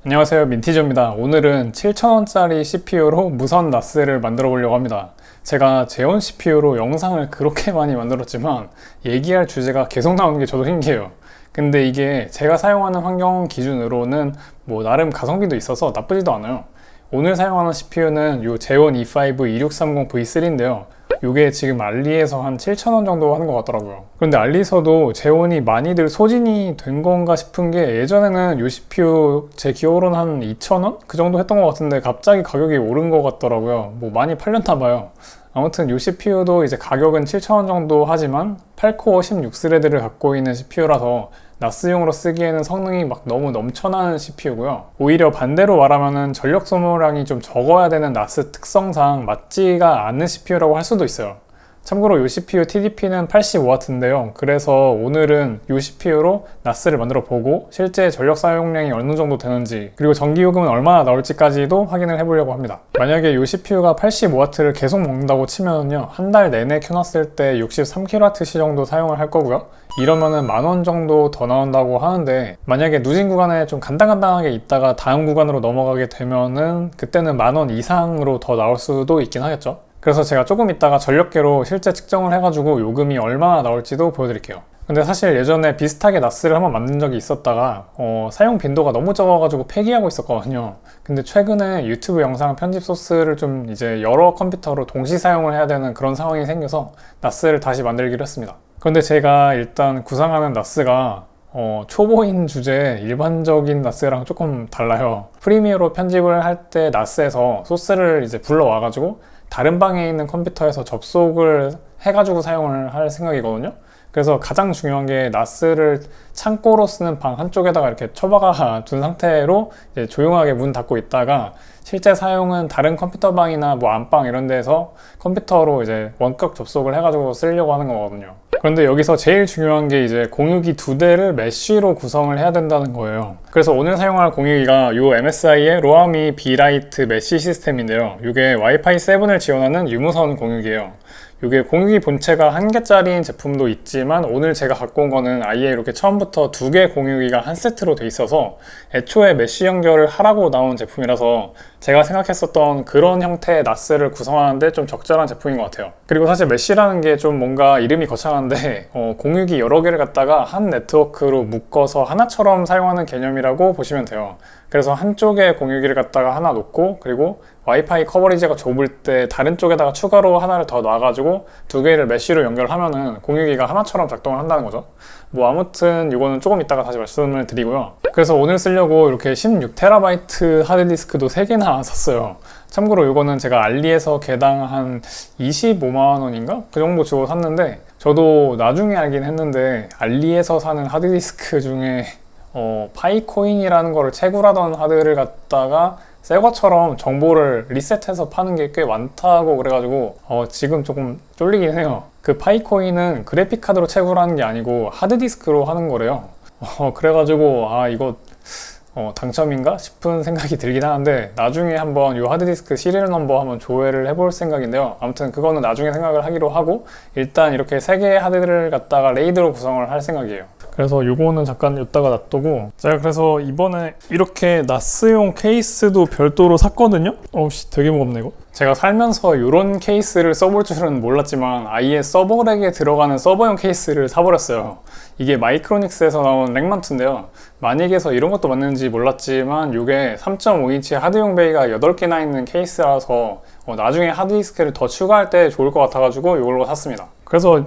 안녕하세요, 민티저입니다. 오늘은 7,000원짜리 CPU로 무선 나스를 만들어 보려고 합니다. 제가 제온 CPU로 영상을 그렇게 많이 만들었지만 얘기할 주제가 계속 나오는 게 저도 신기해요. 근데 이게 제가 사용하는 환경 기준으로는 나름 가성비도 있어서 나쁘지도 않아요. 오늘 사용하는 CPU는 이 제온 E5 2630V3인데요. 이게 지금 알리에서 한 7,000원 정도 하는 것 같더라고요. 그런데 알리에서도 제온이 많이들 소진이 된 건가 싶은 게 예전에는 이 CPU 제 기억으로는 한 2,000원? 그 정도 했던 것 같은데 갑자기 가격이 오른 것 같더라고요. 많이 팔렸나 봐요. 아무튼 이 CPU도 이제 가격은 7,000원 정도 하지만 8코어 16스레드를 갖고 있는 CPU라서 나스용으로 쓰기에는 성능이 너무 넘쳐나는 CPU고요. 오히려 반대로 말하면 전력 소모량이 좀 적어야 되는 나스 특성상 맞지가 않는 CPU라고 할 수도 있어요. 참고로 이 CPU TDP는 85W인데요. 그래서 오늘은 이 CPU로 나스를 만들어 보고 실제 전력 사용량이 어느 정도 되는지 그리고 전기요금은 얼마나 나올지까지도 확인을 해보려고 합니다. 만약에 이 CPU가 85W를 계속 먹는다고 치면요, 한 달 내내 켜놨을 때 63kWh 정도 사용을 할 거고요. 이러면은 10,000원 정도 더 나온다고 하는데, 만약에 누진 구간에 좀 간당간당하게 있다가 다음 구간으로 넘어가게 되면은 그때는 10,000원 이상으로 더 나올 수도 있긴 하겠죠. 그래서 제가 조금 이따가 전력계로 실제 측정을 해가지고 요금이 얼마나 나올지도 보여드릴게요. 근데 사실 예전에 비슷하게 나스를 한번 만든 적이 있었다가 사용 빈도가 너무 적어가지고 폐기하고 있었거든요. 근데 최근에 유튜브 영상 편집 소스를 좀 이제 여러 컴퓨터로 동시 사용을 해야 되는 그런 상황이 생겨서 나스를 다시 만들기로 했습니다. 그런데 제가 일단 구상하는 나스가 초보인 주제에 일반적인 나스랑 조금 달라요. 프리미어로 편집을 할 때 나스에서 소스를 이제 불러와가지고 다른 방에 있는 컴퓨터에서 접속을 해가지고 사용을 할 생각이거든요. 그래서 가장 중요한 게 나스를 창고로 쓰는 방 한쪽에다가 이렇게 처박아 둔 상태로 이제 조용하게 문 닫고 있다가 실제 사용은 다른 컴퓨터 방이나 안방 이런 데서 컴퓨터로 이제 원격 접속을 해가지고 쓰려고 하는 거거든요. 그런데 여기서 제일 중요한 게 이제 공유기 2대를 메쉬로 구성을 해야 된다는 거예요. 그래서 오늘 사용할 공유기가 이 MSI의 로아미 Blight 메쉬 시스템인데요. 이게 와이파이 7을 지원하는 유무선 공유기예요. 이게 공유기 본체가 1개짜리인 제품도 있지만 오늘 제가 갖고 온 거는 아예 이렇게 처음부터 2개 공유기가 한 세트로 돼 있어서 애초에 메쉬 연결을 하라고 나온 제품이라서 제가 생각했었던 그런 형태의 나스를 구성하는데 좀 적절한 제품인 것 같아요. 그리고 사실 메쉬라는 게 좀 뭔가 이름이 거창한데 공유기 여러 개를 갖다가 한 네트워크로 묶어서 하나처럼 사용하는 개념이라고 보시면 돼요. 그래서 한쪽에 공유기를 갖다가 하나 놓고 그리고 와이파이 커버리지가 좁을 때 다른 쪽에다가 추가로 하나를 더 놔가지고 2개를 메쉬로 연결하면은 공유기가 하나처럼 작동을 한다는 거죠. 아무튼 이거는 조금 이따가 다시 말씀을 드리고요. 그래서 오늘 쓰려고 이렇게 16TB 하드디스크도 3개나 샀어요. 참고로 이거는 제가 알리에서 개당 한 25만원인가? 그 정도 주고 샀는데 저도 나중에 알긴 했는데 알리에서 사는 하드디스크 중에 파이코인이라는 거를 채굴하던 하드를 갖다가 새 것처럼 정보를 리셋해서 파는 게 꽤 많다고 그래가지고 지금 조금 쫄리긴 해요. 그 파이코인은 그래픽카드로 채굴하는 게 아니고 하드디스크로 하는 거래요. 그래가지고 이거 당첨인가 싶은 생각이 들긴 하는데 나중에 한번 이 하드디스크 시리얼 넘버 한번 조회를 해볼 생각인데요. 아무튼 그거는 나중에 생각을 하기로 하고 일단 이렇게 3개의 하드를 갖다가 레이드로 구성을 할 생각이에요. 그래서 요거는 잠깐 이따가 놔두고 제가 그래서 이번에 이렇게 나스용 케이스도 별도로 샀거든요. 되게 무겁네 이거. 제가 살면서 이런 케이스를 써볼 줄은 몰랐지만 아예 서버렉에 들어가는 서버용 케이스를 사버렸어요. 이게 마이크로닉스에서 나온 렉마운트인데요. 만약에서 이런 것도 맞는지 몰랐지만 이게 3.5인치 하드용 베이가 8개나 있는 케이스라서 나중에 하드디스크를 더 추가할 때 좋을 것 같아가지고 이걸로 샀습니다. 그래서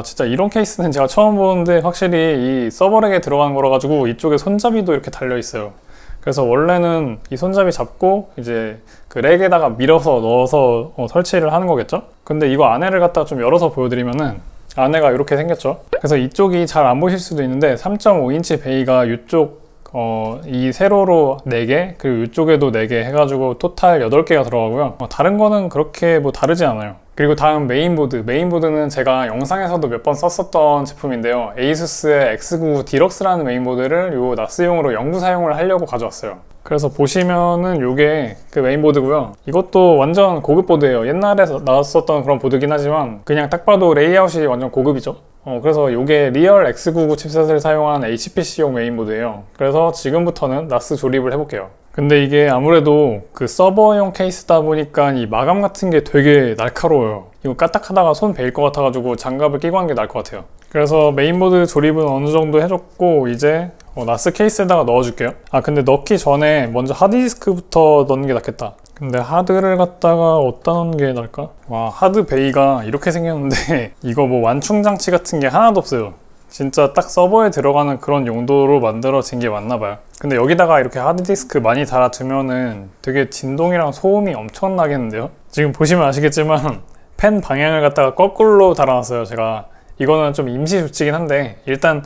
진짜 이런 케이스는 제가 처음 보는데 확실히 이 서버렉에 들어가는 거라 가지고 이쪽에 손잡이도 이렇게 달려 있어요. 그래서 원래는 이 손잡이 잡고 이제 그 렉에다가 밀어서 넣어서 설치를 하는 거겠죠? 근데 이거 안에를 갖다가 좀 열어서 보여드리면은 안에가 이렇게 생겼죠? 그래서 이쪽이 잘 안 보실 수도 있는데 3.5인치 베이가 이쪽 이 세로로 4개 그리고 이쪽에도 4개 해가지고 토탈 8개가 들어가고요. 다른 거는 그렇게 다르지 않아요. 그리고 다음 메인보드는 제가 영상에서도 몇 번 썼었던 제품인데요. 에이수스의 X99 디럭스라는 메인보드를 요 나스용으로 영구 사용을 하려고 가져왔어요. 그래서 보시면은 요게 그 메인보드고요. 이것도 완전 고급 보드예요. 옛날에 나왔었던 그런 보드긴 하지만 그냥 딱 봐도 레이아웃이 완전 고급이죠. 그래서 이게 리얼 X99 칩셋을 사용한 HPC용 메인보드예요. 그래서 지금부터는 나스 조립을 해볼게요. 근데 이게 아무래도 그 서버용 케이스다 보니까 이 마감 같은 게 되게 날카로워요. 이거 까딱하다가 손 베일 것 같아가지고 장갑을 끼고 하는 게 나을 것 같아요. 그래서 메인보드 조립은 어느 정도 해줬고 이제 나스 케이스에다가 넣어줄게요. 근데 넣기 전에 먼저 하드디스크부터 넣는 게 낫겠다. 근데 하드를 갖다가 어디다 넣는 게 나을까? 와, 하드 베이가 이렇게 생겼는데 이거 뭐 완충 장치 같은 게 하나도 없어요. 진짜 딱 서버에 들어가는 그런 용도로 만들어진 게 맞나 봐요. 근데 여기다가 이렇게 하드디스크 많이 달아두면은 되게 진동이랑 소음이 엄청 나겠는데요? 지금 보시면 아시겠지만 펜 방향을 갖다가 거꾸로 달아놨어요, 제가. 이거는 좀 임시 조치긴 한데 일단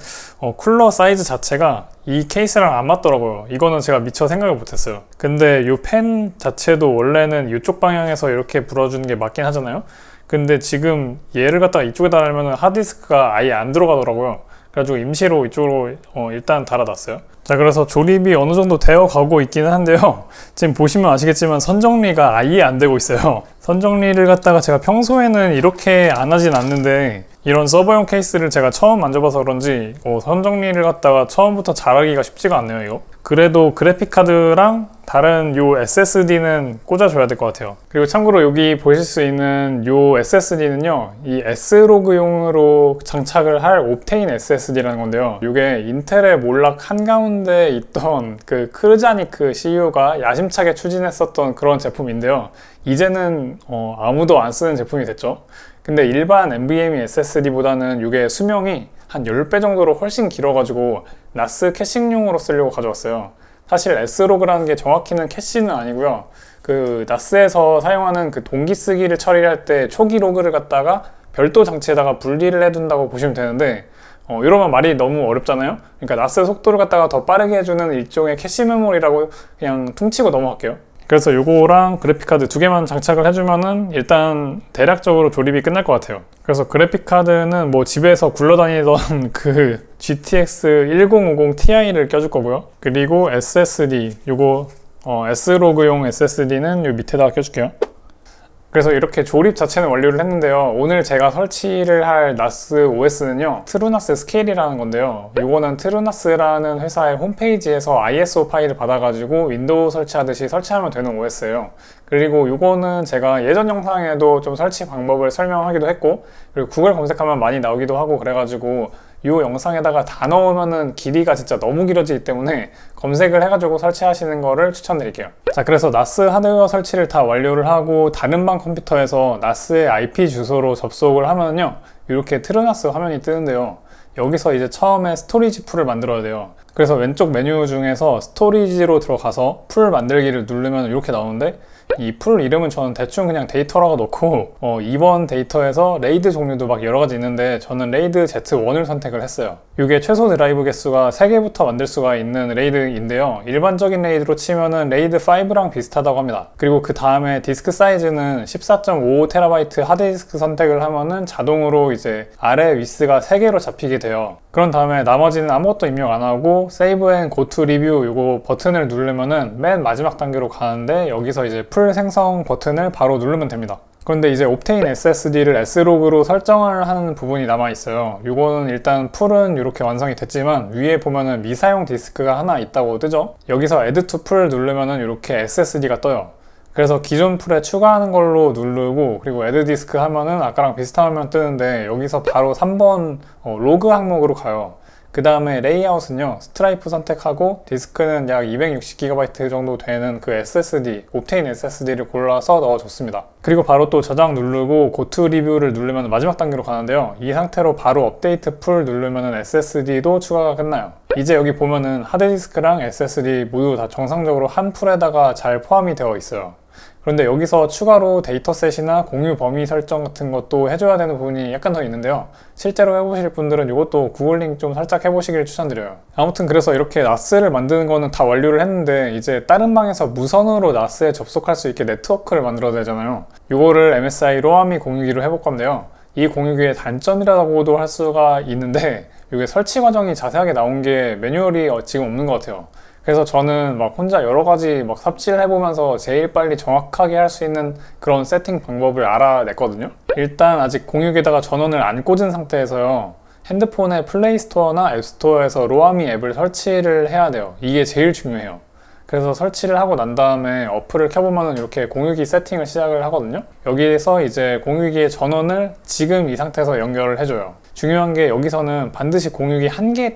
쿨러 사이즈 자체가 이 케이스랑 안 맞더라고요. 이거는 제가 미처 생각을 못했어요. 근데 이 펜 자체도 원래는 이쪽 방향에서 이렇게 불어주는 게 맞긴 하잖아요. 근데 지금 얘를 갖다가 이쪽에 달면 하드디스크가 아예 안 들어가더라고요. 그래가지고 임시로 이쪽으로 일단 달아놨어요. 자, 그래서 조립이 어느 정도 되어 가고 있기는 한데요. 지금 보시면 아시겠지만 선정리가 아예 안 되고 있어요. 선정리를 갖다가 제가 평소에는 이렇게 안 하진 않는데 이런 서버용 케이스를 제가 처음 만져봐서 그런지 선정리를 갖다가 처음부터 잘하기가 쉽지가 않네요, 이거. 그래도 그래픽카드랑 다른 요 SSD는 꽂아줘야 될 것 같아요. 그리고 참고로 여기 보실 수 있는 요 SSD는요, 이 S로그용으로 장착을 할 옵테인 SSD라는 건데요. 이게 인텔의 몰락 한가운데 있던 그 크르자니크 CEO가 야심차게 추진했었던 그런 제품인데요. 이제는 아무도 안 쓰는 제품이 됐죠. 근데 일반 NVMe SSD보다는 이게 수명이 한 10배 정도로 훨씬 길어가지고 나스 캐싱용으로 쓰려고 가져왔어요. 사실 S로그라는 게 정확히는 캐시는 아니고요. 그 나스에서 사용하는 그 동기 쓰기를 처리할 때 초기 로그를 갖다가 별도 장치에다가 분리를 해둔다고 보시면 되는데 이러면 말이 너무 어렵잖아요. 그러니까 나스 속도를 갖다가 더 빠르게 해주는 일종의 캐시 메모리라고 그냥 퉁치고 넘어갈게요. 그래서 요거랑 그래픽카드 두 개만 장착을 해주면은 일단 대략적으로 조립이 끝날 것 같아요. 그래서 그래픽카드는 뭐 집에서 굴러다니던 그 GTX 1050 Ti를 껴줄 거고요. 그리고 SSD 요거 S로그용 SSD는 요 밑에다가 껴줄게요. 그래서 이렇게 조립 자체는 완료를 했는데요. 오늘 제가 설치를 할 나스 OS는요, 트루나스 스케일이라는 건데요. 이거는 트루나스라는 회사의 홈페이지에서 ISO 파일을 받아가지고 윈도우 설치하듯이 설치하면 되는 OS예요. 그리고 이거는 제가 예전 영상에도 좀 설치 방법을 설명하기도 했고, 그리고 구글 검색하면 많이 나오기도 하고 그래가지고 이 영상에다가 다 넣으면은 길이가 진짜 너무 길어지기 때문에 검색을 해가지고 설치하시는 거를 추천드릴게요. 자, 그래서 나스 하드웨어 설치를 다 완료를 하고 다른 방 컴퓨터에서 나스의 IP 주소로 접속을 하면요, 이렇게 트루나스 화면이 뜨는데요. 여기서 이제 처음에 스토리지 풀을 만들어야 돼요. 그래서 왼쪽 메뉴 중에서 스토리지로 들어가서 풀 만들기를 누르면 이렇게 나오는데, 이 풀 이름은 저는 대충 그냥 데이터라고 넣고 2번 데이터에서 레이드 종류도 막 여러 가지 있는데 저는 레이드 Z1을 선택을 했어요. 이게 최소 드라이브 개수가 3개부터 만들 수가 있는 레이드인데요. 일반적인 레이드로 치면은 레이드 5랑 비슷하다고 합니다. 그리고 그 다음에 디스크 사이즈는 14.55TB 하드디스크 선택을 하면은 자동으로 이제 아래 위스가 3개로 잡히게 돼요. 그런 다음에 나머지는 아무것도 입력 안 하고 Save and Go to Review 요거 버튼을 누르면은 맨 마지막 단계로 가는데, 여기서 이제 풀 생성 버튼을 바로 누르면 됩니다. 그런데 이제 옵테인 SSD를 S로그로 설정을 하는 부분이 남아 있어요. 이거는 일단 풀은 이렇게 완성이 됐지만 위에 보면은 미사용 디스크가 하나 있다고 뜨죠. 여기서 Add to 풀 누르면은 이렇게 SSD가 떠요. 그래서 기존 풀에 추가하는 걸로 누르고, 그리고 Add 디스크 하면은 아까랑 비슷한 화면 뜨는데 여기서 바로 3번 로그 항목으로 가요. 그 다음에 레이아웃은요, 스트라이프 선택하고 디스크는 약 260GB 정도 되는 그 SSD, 옵테인 SSD를 골라서 넣어줬습니다. 그리고 바로 또 저장 누르고 Go to Review를 누르면 마지막 단계로 가는데요. 이 상태로 바로 업데이트 풀 누르면 SSD도 추가가 끝나요. 이제 여기 보면은 하드디스크랑 SSD 모두 다 정상적으로 한 풀에다가 잘 포함이 되어 있어요. 그런데 여기서 추가로 데이터셋이나 공유 범위 설정 같은 것도 해줘야 되는 부분이 약간 더 있는데요. 실제로 해보실 분들은 이것도 구글 링크 좀 살짝 해보시길 추천드려요. 아무튼 그래서 이렇게 나스를 만드는 거는 다 완료를 했는데, 이제 다른 방에서 무선으로 나스에 접속할 수 있게 네트워크를 만들어야 되잖아요. 이거를 MSI 로아미 공유기로 해볼 건데요. 이 공유기의 단점이라고도 할 수가 있는데, 이게 설치 과정이 자세하게 나온 게 매뉴얼이 지금 없는 것 같아요. 그래서 저는 막 혼자 여러 가지 막 삽질을 해보면서 제일 빨리 정확하게 할 수 있는 그런 세팅 방법을 알아냈거든요. 일단 아직 공유기에다가 전원을 안 꽂은 상태에서요, 핸드폰의 플레이스토어나 앱스토어에서 로아미 앱을 설치를 해야 돼요. 이게 제일 중요해요. 그래서 설치를 하고 난 다음에 어플을 켜보면 이렇게 공유기 세팅을 시작을 하거든요. 여기에서 이제 공유기의 전원을 지금 이 상태에서 연결을 해줘요. 중요한 게 여기서는 반드시 공유기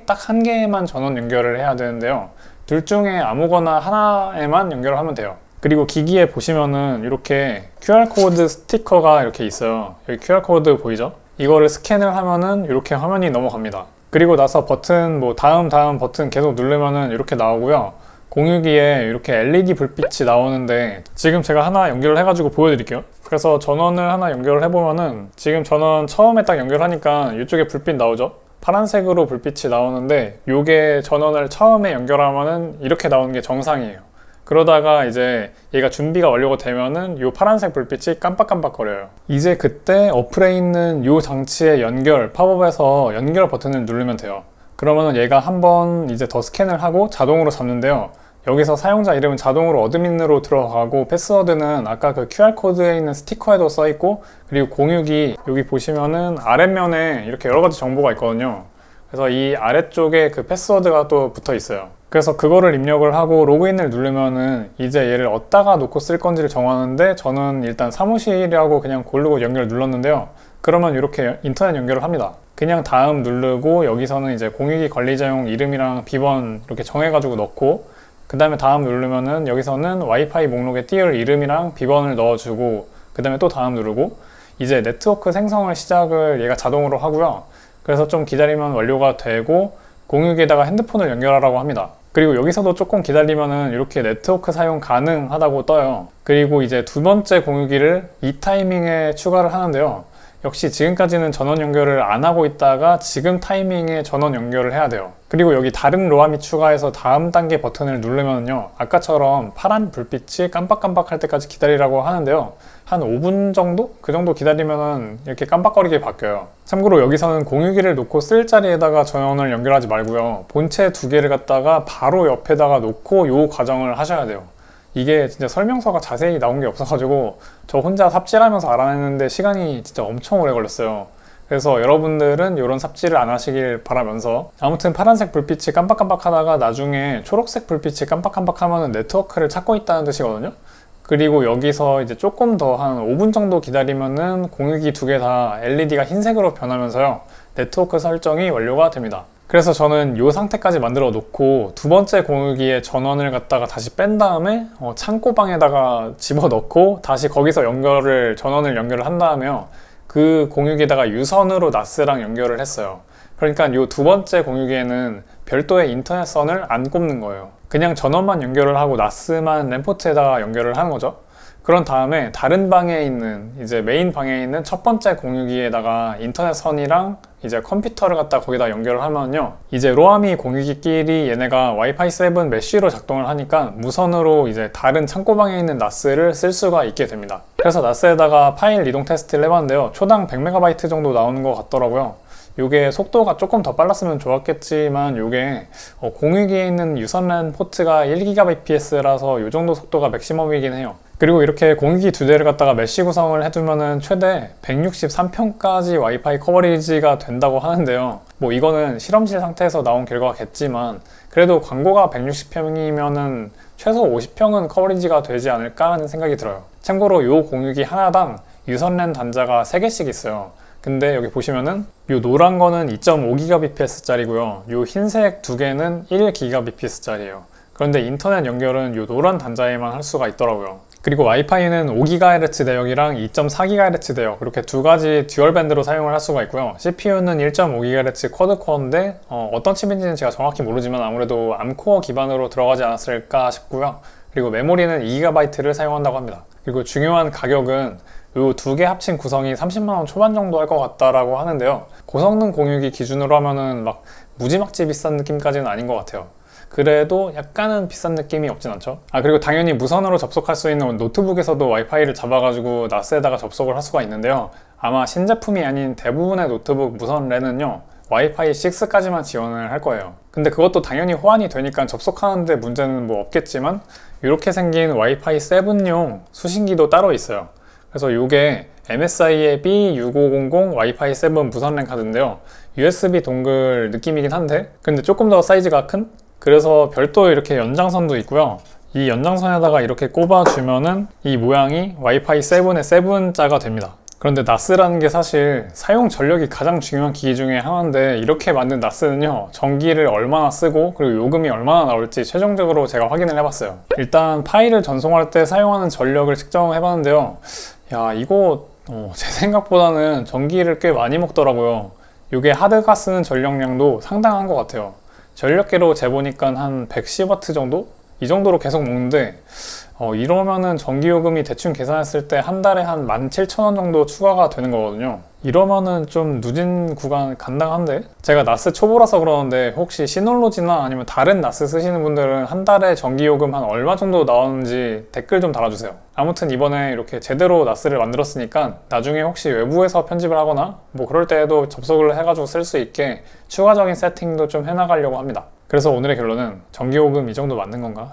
딱 한 개에만 전원 연결을 해야 되는데요. 둘 중에 아무거나 하나에만 연결을 하면 돼요. 그리고 기기에 보시면은 이렇게 QR코드 스티커가 이렇게 있어요. 여기 QR코드 보이죠? 이거를 스캔을 하면은 이렇게 화면이 넘어갑니다. 그리고 나서 버튼 다음 버튼 계속 누르면은 이렇게 나오고요. 공유기에 이렇게 LED 불빛이 나오는데 지금 제가 하나 연결을 해가지고 보여드릴게요. 그래서 전원을 하나 연결을 해보면은 지금 전원 처음에 딱 연결하니까 이쪽에 불빛 나오죠? 파란색으로 불빛이 나오는데 요게 전원을 처음에 연결하면은 이렇게 나오는 게 정상이에요. 그러다가 이제 얘가 준비가 완료가 되면은 요 파란색 불빛이 깜빡깜빡거려요. 이제 그때 어플에 있는 요 장치의 팝업에서 연결 버튼을 누르면 돼요. 그러면은 얘가 한번 이제 더 스캔을 하고 자동으로 잡는데요. 여기서 사용자 이름은 자동으로 어드민으로 들어가고 패스워드는 아까 그 QR코드에 있는 스티커에도 써있고, 그리고 공유기 여기 보시면은 아랫면에 이렇게 여러 가지 정보가 있거든요. 그래서 이 아래쪽에 그 패스워드가 또 붙어 있어요. 그래서 그거를 입력을 하고 로그인을 누르면은 이제 얘를 어디다가 놓고 쓸 건지를 정하는데, 저는 일단 사무실이라고 그냥 고르고 연결 눌렀는데요. 그러면 이렇게 인터넷 연결을 합니다. 그냥 다음 누르고 여기서는 이제 공유기 관리자용 이름이랑 비번 이렇게 정해가지고 넣고, 그 다음에 다음 누르면은 여기서는 와이파이 목록에 띄울 이름이랑 비번을 넣어주고, 그 다음에 또 다음 누르고, 이제 네트워크 생성을 시작을 얘가 자동으로 하고요. 그래서 좀 기다리면 완료가 되고 공유기에다가 핸드폰을 연결하라고 합니다. 그리고 여기서도 조금 기다리면은 이렇게 네트워크 사용 가능하다고 떠요. 그리고 이제 두 번째 공유기를 이 타이밍에 추가를 하는데요. 역시 지금까지는 전원 연결을 안 하고 있다가 지금 타이밍에 전원 연결을 해야 돼요. 그리고 여기 다른 로아미 추가해서 다음 단계 버튼을 누르면요, 아까처럼 파란 불빛이 깜빡깜빡 할 때까지 기다리라고 하는데요. 한 5분 정도? 그 정도 기다리면은 이렇게 깜빡거리게 바뀌어요. 참고로 여기서는 공유기를 놓고 쓸 자리에다가 전원을 연결하지 말고요, 본체 두 개를 갖다가 바로 옆에다가 놓고 요 과정을 하셔야 돼요. 이게 진짜 설명서가 자세히 나온 게 없어가지고 저 혼자 삽질하면서 알아냈는데 시간이 진짜 엄청 오래 걸렸어요. 그래서 여러분들은 이런 삽질을 안 하시길 바라면서, 아무튼 파란색 불빛이 깜빡깜빡 하다가 나중에 초록색 불빛이 깜빡깜빡 하면 네트워크를 찾고 있다는 뜻이거든요. 그리고 여기서 이제 조금 더 한 5분 정도 기다리면은 공유기 두 개 다 LED가 흰색으로 변하면서요, 네트워크 설정이 완료가 됩니다. 그래서 저는 이 상태까지 만들어 놓고 두 번째 공유기에 전원을 갖다가 다시 뺀 다음에 창고방에다가 집어 넣고 다시 거기서 전원을 연결을 한 다음에요, 그 공유기에다가 유선으로 나스랑 연결을 했어요. 그러니까 이 두 번째 공유기에는 별도의 인터넷선을 안 꼽는 거예요. 그냥 전원만 연결을 하고 나스만 램포트에다가 연결을 하는 거죠. 그런 다음에 다른 방에 있는, 이제 메인 방에 있는 첫 번째 공유기에다가 인터넷선이랑 이제 컴퓨터를 갖다 거기다 연결을 하면요, 이제 로아미 공유기끼리 얘네가 와이파이 7 메쉬로 작동을 하니까 무선으로 이제 다른 창고방에 있는 나스를 쓸 수가 있게 됩니다. 그래서 나스에다가 파일 이동 테스트를 해봤는데요, 초당 100MB 정도 나오는 것 같더라고요. 요게 속도가 조금 더 빨랐으면 좋았겠지만 요게 공유기에 있는 유선랜 포트가 1GBps라서 요 정도 속도가 맥시멈이긴 해요. 그리고 이렇게 공유기 두 대를 갖다가 메쉬 구성을 해두면은 최대 163평까지 와이파이 커버리지가 된다고 하는데요. 이거는 실험실 상태에서 나온 결과겠지만 그래도 광고가 160평이면은 최소 50평은 커버리지가 되지 않을까 하는 생각이 들어요. 참고로 요 공유기 하나당 유선랜 단자가 3개씩 있어요. 근데 여기 보시면은 요 노란 거는 2.5GBps 짜리고요, 요 흰색 두 개는 1GBps 짜리예요. 그런데 인터넷 연결은 요 노란 단자에만 할 수가 있더라고요. 그리고 와이파이는 5GHz 대역이랑 2.4GHz 대역, 이렇게 두 가지 듀얼 밴드로 사용을 할 수가 있고요. CPU는 1.5GHz 쿼드코어인데 어떤 칩인지는 제가 정확히 모르지만 아무래도 암코어 기반으로 들어가지 않았을까 싶고요. 그리고 메모리는 2GB를 사용한다고 합니다. 그리고 중요한 가격은 이 두 개 합친 구성이 30만원 초반 정도 할 것 같다라고 하는데요, 고성능 공유기 기준으로 하면은 막 무지막지 비싼 느낌까지는 아닌 것 같아요. 그래도 약간은 비싼 느낌이 없진 않죠. 그리고 당연히 무선으로 접속할 수 있는 노트북에서도 와이파이를 잡아가지고 나스에다가 접속을 할 수가 있는데요, 아마 신제품이 아닌 대부분의 노트북 무선 랜은요 와이파이 6까지만 지원을 할 거예요. 근데 그것도 당연히 호환이 되니까 접속하는데 문제는 없겠지만, 이렇게 생긴 와이파이 7용 수신기도 따로 있어요. 그래서 이게 MSI의 B6500 와이파이 7 무선랜 카드인데요. USB 동글 느낌이긴 한데 근데 조금 더 사이즈가 큰? 그래서 별도 이렇게 연장선도 있고요. 이 연장선에다가 이렇게 꼽아주면은 이 모양이 와이파이 7의 7자가 됩니다. 그런데 나스라는 게 사실 사용 전력이 가장 중요한 기기 중에 하나인데 이렇게 만든 나스는요 전기를 얼마나 쓰고 그리고 요금이 얼마나 나올지 최종적으로 제가 확인을 해봤어요. 일단 파일을 전송할 때 사용하는 전력을 측정해봤는데요. 야 이거 제 생각보다는 전기를 꽤 많이 먹더라고요. 이게 하드가 쓰는 전력량도 상당한 것 같아요. 전력계로 재보니까 한 110W 정도? 이 정도로 계속 먹는데 이러면은 전기요금이 대충 계산했을 때 한 달에 한 17,000원 정도 추가가 되는 거거든요. 이러면은 좀 누진 구간 간당한데? 제가 나스 초보라서 그러는데 혹시 시놀로지나 아니면 다른 나스 쓰시는 분들은 한 달에 전기요금 한 얼마 정도 나오는지 댓글 좀 달아주세요. 아무튼 이번에 이렇게 제대로 나스를 만들었으니까 나중에 혹시 외부에서 편집을 하거나 뭐 그럴 때에도 접속을 해가지고 쓸 수 있게 추가적인 세팅도 좀 해나가려고 합니다. 그래서 오늘의 결론은 전기요금 이 정도 맞는 건가?